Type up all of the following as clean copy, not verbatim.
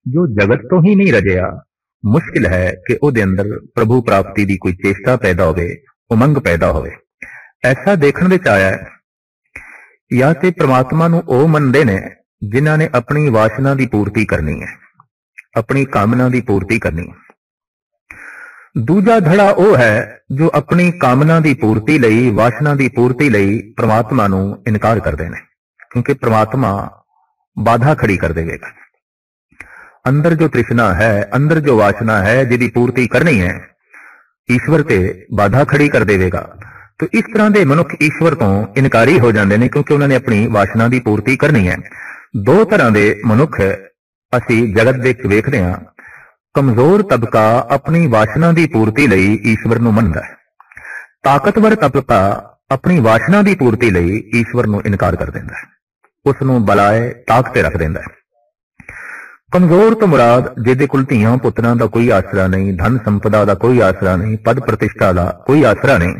जो जगत तो ही नहीं रजिया, मुश्किल है कि ਉਹਦੇ अंदर प्रभु प्राप्ति की कोई चेष्टा पैदा होवे, उमंग पैदा होवे। ऐसा देखने विच आया या ते परमात्मा नूं ਉਹ ਮੰਨਦੇ ਨੇ जिन्हां ने अपनी वासना की पूर्ति करनी है, अपनी कामना की पूर्ति करनी है। दूजा धड़ा ਉਹ है जो अपनी कामना की पूर्ति लई, वासना की पूर्ति लई परमात्मा नूं इनकार करते हैं, क्योंकि परमात्मा बाधा खड़ी कर देगा। अंदर जो तृष्णा है, अंदर जो वासना है जिहदी पूर्ति करनी है, ईश्वर ते बाधा खड़ी कर देगा। तो इस तरह के मनुख ईश्वर तो इनकारी हो जाते हैं, क्योंकि उन्होंने अपनी वासना की पूर्ति करनी है। दो तरह के मनुख असी जगत दे वेखदे हां। कमजोर तबका अपनी वासना की पूर्ति लई ईश्वर नूं मनदा है, ताकतवर तबका अपनी वासना की पूर्ति लई ईश्वर नूं इनकार कर देंदा है, उस नूं बलाए ताक ते रख देंदा है। कमजोर तो मुराद जिहदे कोल धीआं पुत्रां दा कोई आसरा नहीं, धन संपदा दा कोई आसरा नहीं, पद प्रतिष्ठा दा कोई आसरा नहीं,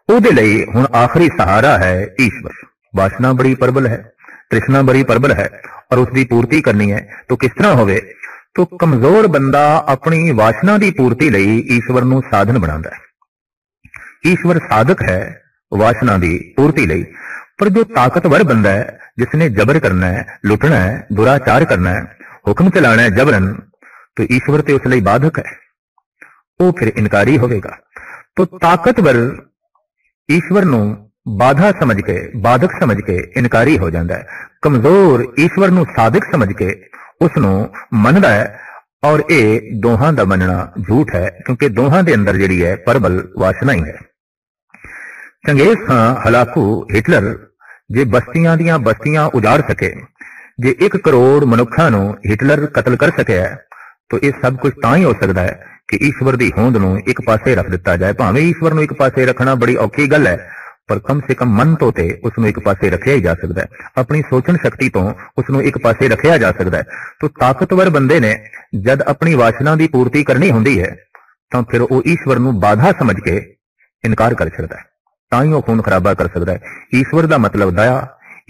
ਉਹਦੇ ਲਈ ਹੁਣ आखिरी सहारा है ईश्वर। वासना बड़ी प्रबल है, तृष्णा बड़ी प्रबल है और उसकी पूर्ति करनी है। तो किस तरह होवे? तो कमजोर बंदा अपनी वासना की पूर्ति लई ईश्वर नूं साधन बनांदा है। ईश्वर साधक है वासना की पूर्ति लई। पर जो ताकतवर बंदा है, जिसने जबर करना है, लुटना है, दुराचार करना है, हुक्म चलाना है जबरन, तो ईश्वर ते उस लई बाधक है, वो फिर इनकारी होवेगा। तो ताकतवर ईश्वर नूं बाधा समझ के, बाधक समझ के इनकारी हो जाता है। कमजोर ईश्वर नूं साधक समझ के उसनूं मनदा है, और ये दोहां दा मनना झूठ है, क्योंकि दोहां दे अंदर जिहड़ी है प्रबल वासना ही है। चंगेज खां, हलाकू, हिटलर जे बस्तियां दियां बस्तियां उजाड़ सके, जे 1 करोड़ मनुखां नूं हिटलर कतल कर सके, तो यह सब कुछ तां ही हो सकता है कि ईश्वर की होंद नूं एक पासे रख दिता जाए। भावें ईश्वर नूं एक पासे रखना बड़ी औखी गल है, पर कम से कम मन तो ते उसनूं एक पासे रखिया ही जा सकता है, अपनी सोचण शक्ति तो उसनूं एक पासे रखिया जा सकता है। तो ताकतवर बंदे ने जद अपनी वासना की पूर्ति करनी हुंदी है, तो फिर वो ईश्वर नूं बाधा समझ के इनकार कर सकता है, तां ही वो खून खराबा कर सकता है। ईश्वर का मतलब दया,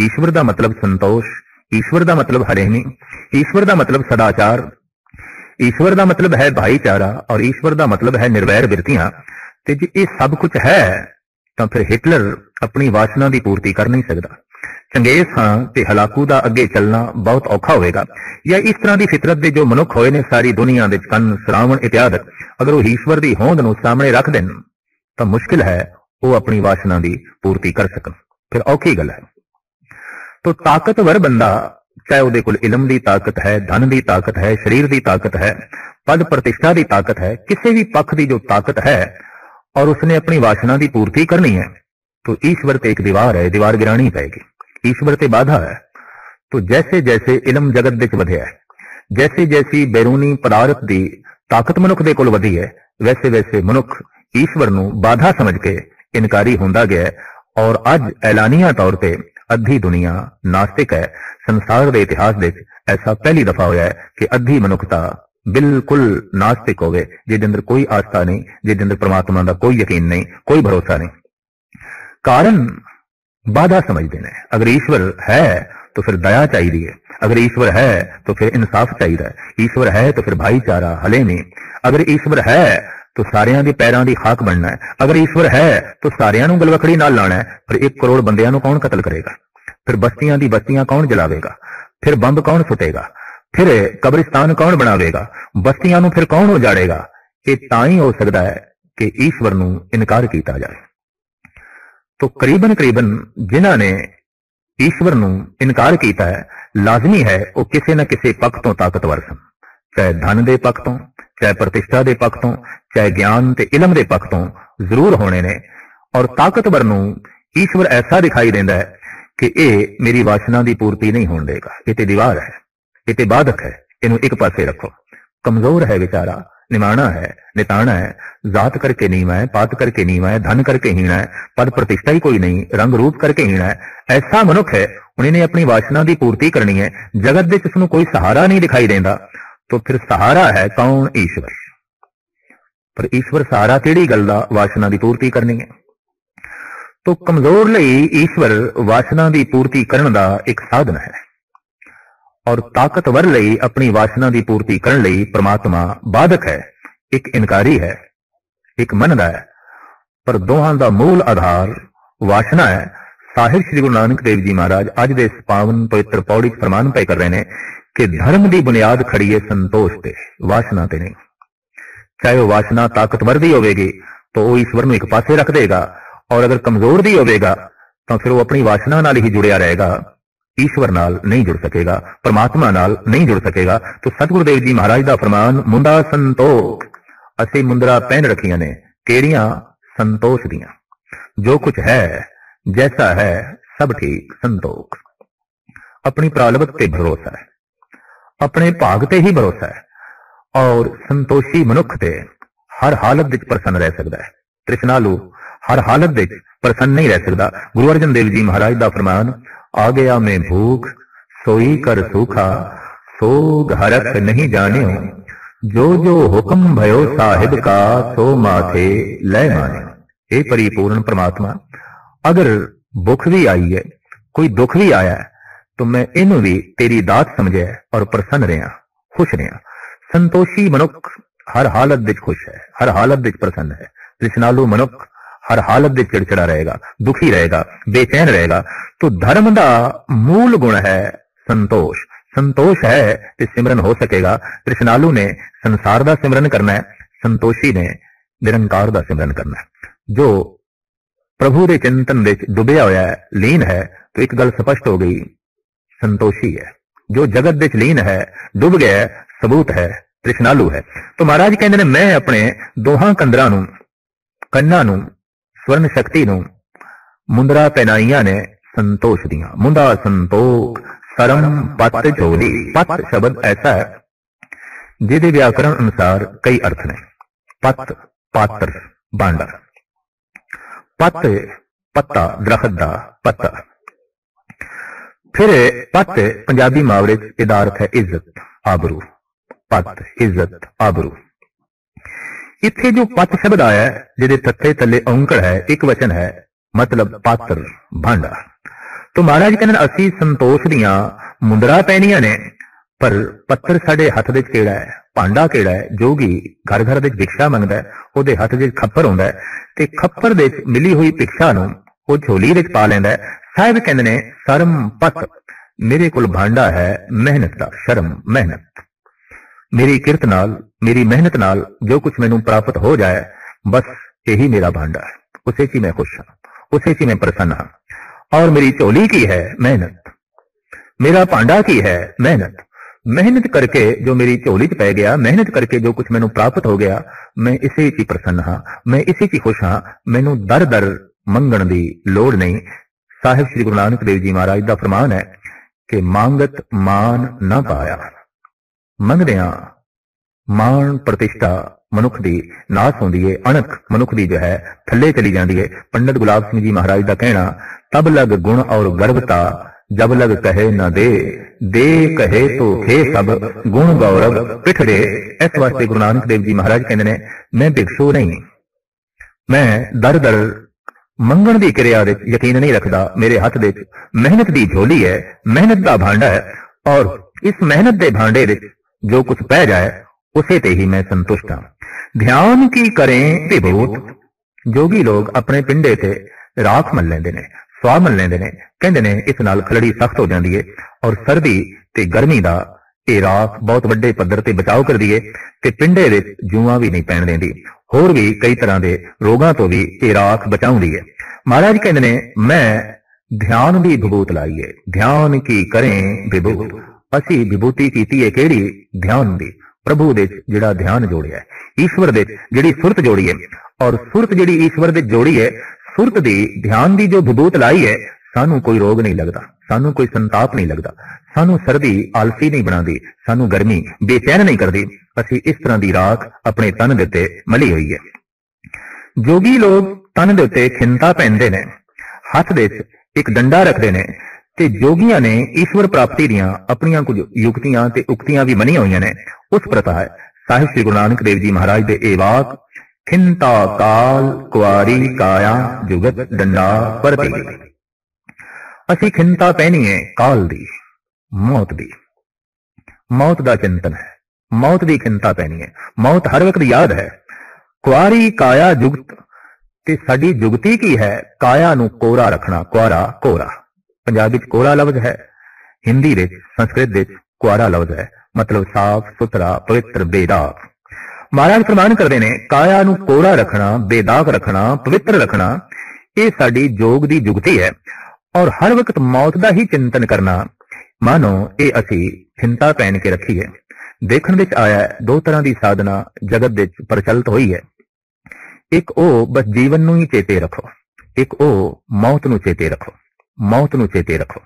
ईश्वर का मतलब संतोष, ईश्वर का मतलब हरेमी, ईश्वर का मतलब सदाचार, ईश्वर का मतलब है भाईचारा, और ईश्वर का मतलब है निर्वैर बिरतियां। ते जे ये सब कुछ है तो फिर हिटलर अपनी वासना की पूर्ति कर नहीं सकता। चंगेज खां ते हलाकू का अगे चलना बहुत औखा होगा। या इस तरह की फितरत के जो मनुख होए ने सारी दुनिया के कन, श्रावण इत्यादि, अगर वो ईश्वर की होंद नूं सामने रख देन तो मुश्किल है वो अपनी वासना की पूर्ति कर सकन, फिर औखी गल है। तो ताकतवर बंदा, चाहे ਉਹਦੇ कोल इलम की ताकत है, धन की ताकत है, शरीर की ताकत है, पद प्रतिष्ठा की ताकत है, किसी भी पक्ष की जो ताकत है, और उसने अपनी वासना की पूर्ति करनी है, तो ईश्वर ते एक दीवार है, दीवार गिरानी पड़ेगी, ईश्वर ते बाधा है। तो जैसे जैसे इलम जगत विच वधिया है, जैसे जैसी बैरूनी पदार्थ की ताकत मनुख दे कोल वधी है, वैसे वैसे मनुख ईश्वर नूं बाधा समझ के इनकारी होंदा गया है। और अज ऐलानिया तौर पर अद्धी दुनिया नास्तिक है। संसार के इतिहास में ऐसा पहली दफा होया है कि अद्धी मनुखता बिल्कुल नास्तिक होवे, जिहदे अंदर कोई आस्था नहीं, जिहदे अंदर परमात्मा का कोई यकीन नहीं, कोई भरोसा नहीं। कारण बाधा समझते हैं। अगर ईश्वर है तो फिर दया चाहिए, अगर ईश्वर है तो फिर इंसाफ चाहिए, ईश्वर है तो फिर भाईचारा, हलेमी, अगर ईश्वर है तो सारियां दी पैरां दी खाक बनना है, अगर ईश्वर है तो सारियां नूं गलवखड़ी नाल लाना है। फिर 1 करोड़ बंदियां नूं कौन कतल करेगा? फिर बस्तियां दी बस्तियां कौन जलावेगा? फिर बंब कौन सुटेगा? फिर कब्रिस्तान कौन बनावेगा? बस्तियां नूं फिर कौन उजाड़ेगा? ये तां ही हो सकता है कि ईश्वर नूं इनकार किया जाए। तो करीबन करीबन जिन्हां ने ईश्वर नूं इनकार किया है, लाजमी है वो किसी न किसी पक्ष तो ताकतवर सन, चाहे धन के पक्ष तो, चाहे प्रतिष्ठा के पक्ष तो, चाहे ज्ञान ते इलम के पक्ष तो जरूर होने ने। और ताकतवर नूं ईश्वर ऐसा दिखाई देता है कि ये मेरी वासना की पूर्ति नहीं होने देगा, ये ते दीवार है, ये ते बाधक है, इनू एक पासे रखो। कमजोर है बेचारा, निमाना है, निताना है, जात करके नीवा है, पात करके नीवा है, धन करके हीना है, पद प्रतिष्ठा ही कोई नहीं, रंग रूप करके हीना है। ऐसा मनुख है, उन्हें अपनी वासना की पूर्ति करनी है, जगत विच उसनूं कोई सहारा नहीं दिखाई देता, तो फिर सहारा है कौन? ईश्वर। पर ईश्वर सहारा केड़ी गल दा? वासना की पूर्ति करनी है। तो कमजोर लई ईश्वर वासना की पूर्ति करने का एक साधन है। और ताकतवर ਲਈ अपनी वासना की पूर्ति करने ਲਈ परमात्मा बाधक है, एक इनकारी है, एक मनदा है, पर दोहां दा मूल आधार वासना है। साहिब श्री गुरु नानक देव जी महाराज अज दे इस पावन पवित्र पौड़ी फरमान पे कर रहे हैं कि धर्म की बुनियाद खड़ी है संतोष ते, वासना ते नहीं। चाहे वह वासना ताकतवर दी होगी तो वह ईश्वर में एक पासे रख देगा, और अगर कमजोर दी होगा तो फिर वो अपनी वासना नाल ही जुड़िया रहेगा, ईश्वर नाल नहीं जुड़ सकेगा, परमात्मा नाल नहीं जुड़ सकेगा। तो सतगुरु देव जी महाराज का फरमान, मुंदा संतोख, असी मुंदरा पहन रखिया ने केड़ियां संतोष दियां, जो कुछ है जैसा है सब ठीक संतोख। अपनी प्रालब्ध ते भरोसा है, अपने भाग ते ही भरोसा है, और संतोषी मनुख ते हर हालत विच प्रसन्न रह सकता है। तृष्णालु हर हालत विच प्रसन्न नहीं रह सकता। गुरु अर्जन देव जी महाराज का फरमान, आ गया मैं भूख सोई कर सूखा, सोग हरख नहीं जाने, जो जो हुक्म भयो साहिब का, सो माथे ले माने। हे परिपूर्ण परमात्मा, अगर भुख भी आई है, कोई दुख भी आया है, तो मैं इनू भी तेरी दात समझे और प्रसन्न रहा, खुश रहा। संतोषी मनुख हर हालत विच खुश है, हर हालत विच प्रसन्न है। तृष्णालु मनुख हर हालत विच चिड़चिड़ा रहेगा, दुखी रहेगा, बेचैन रहेगा। तो धर्म का मूल गुण है संतोष। संतोष है तो सिमरन हो सकेगा। तृष्णालु ने संसार का सिमरन करना है, संतोषी ने निरंकार का सिमरन करना है। जो प्रभु के चिंतन विच डुबिया होया है, लीन है, तो एक गल स्पष्ट हो गई, संतोषी है। जो जगत विच लीन है, डुब गया है, सबूत है तृष्णालु है। तो महाराज कहते हैं, मैं अपने दोहां कंदरां नूं, कन्ना नूं, स्वर्ण शक्ति नूं मुंदरा पहनाइया ने संतोष दिया। मुंदा संतोख सरम पत झोली। पत शब्द ऐसा है जिहदे व्याकरण अनुसार कई अर्थ ने। पत पात्र, भांडा। पत पत्ता, दरखत दा पत्ता। फिर पत पंजाबी मुहावरे इहदा अर्थ है इज्जत, आबरू। पत इज्जत, आबरू। इत्थे जो पत शब्द आया है, जिहदे तत्ते तले औंकड़ है, एक वचन है, मतलब पात्र, भांडा। तो महाराज कहते हैं, असी संतोष दियां मुंदरा पहनियां ने, पर पत्थर साडे हथ विच किहड़ा है, भांडा किहड़ा है। जोगी घर घर विच भिक्षा मंगदा है, उहदे हथ विच खप्पर हुंदा है, ते खप्पर दे विच मिली हुई भिक्षा नूं ਉਹ झोली विच पा लैंदा है। साहिब कहंदे ने, शर्म पत, मेरे कोल भांडा है मेहनत दा। शर्म मेहनत, मेरी किरत नाल, मेरी मेहनत नाल जो कुछ मैनू प्राप्त हो जाए, बस यही मेरा भांडा है, उसे की मैं खुश हाँ, उसे की मैं प्रसन्न हाँ। और मेरी झोली की है मेहनत, मेरा भांडा की है मेहनत। मेहनत करके जो मेरी झोली च पै गया, मेहनत करके जो कुछ मैनू प्राप्त हो गया, मैं इसे की प्रसन्न हाँ, मैं इसे की खुश हाँ। मैनू दर दर मंगण दी लोड़ नहीं। साहिब श्री गुरु नानक देव जी महाराज का फरमान है कि मांगत मान ना पाया। मंगदिया मान प्रतिष्ठा मनुख दी नाश होंदी है, अणख मनुख दी जो है थले चली जाती है। पंडित गुलाब सिंह जी महाराज का कहना, तब लग गुण और गर्वता, जब लग कहे न दे कहे तो खे सब, गुण गौरव पिठ दे। इस वास्ते गुरु नानक देव जी महाराज कहते हैं, मैं भिक्षु नहीं, मैं दर दर मंगण की क्रिया यकीन नहीं रखता। मेरे हथ विच मेहनत की झोली है, मेहनत का भांडा है, और इस मेहनत के भांडे विच जो कुछ पै जाए उसे ते ही मैं संतुष्ट हाँ। ध्यान की करें विभूत। जोगी लोग अपने पिंडे ते राख मल लेंदे ने, स्वाह मल लेंदे ने, कहंदे ने इस नाल खलड़ी सख्त हो जाती है, और सर्दी ते गर्मी का यह राख बहुत वड्डे पद्धर ते बचाव कर दी है, ते पिंडे विच जूआं भी नहीं पैण देंदी। होर भी कई तरह के रोगों तो भी यह राख बचाउंदी है। महाराज कहते ने, मैं ध्यान की विभूत लाई है। ध्यान की करें विभूत, असी विभूति कीती है केड़ी? ध्यान दी। प्रभु दे जिहड़ा ध्यान जोड़िया है, ईश्वर दे जिहड़ी सुरत जोड़ी है, और सुरत जिहड़ी ईश्वर दे जोड़ी है, सुरत दी ध्यान दी जो विभूत लाई है, सानू कोई रोग नहीं लगता, सानू कोई संताप नहीं लगता, सानू सर्दी आलसी नहीं बनाती, सानू गर्मी बेचैन नहीं करती। असी इस तरह की राख अपने तन दे उत्ते मली हुई है। जोगी लोग तन दे उत्ते खिंता पहनते ने, हथ दे एक डंडा रखते ने, ते जोगियां ने ईश्वर प्राप्ति दियां अपनियां कुछ युक्तियां ते उक्तियां भी मनिया हुई ने। उस प्रथा है साहिब श्री गुरु नानक देव जी महाराज दे ए वाक, खिंता काल कुआरी काया जुगत डंडा परती। असी खिंता पहनी है काल दी, मौत दी, मौत का चिंतन है, मौत की चिंता पैनी है, मौत हर वक्त याद है। कुआरी काया जुगत ते साडी जुगती की है, काया नू कोरा रखना, कुआरा कोरा। पंजाबी च कोरा लफ्ज है, हिंदी विच संस्कृत विच कुआरा लफ्ज है, मतलब साफ सुथरा पवित्र बेदाग। महाराज फरमान करते ने काया नू कोरा रखना, बेदाग रखना, पवित्र रखना, ये साडी जोग दी जुगती है। और हर वक्त मौत का ही चिंतन करना, मानो ये असी चिंता पहन के रखी है। देखने विच आया है, दो तरह की साधना जगत विच प्रचलित हुई है। एक ओ बस जीवन नू ही चेते रखो, एक ओ मौत नू चेते रखो, मौत नू चेते रखो।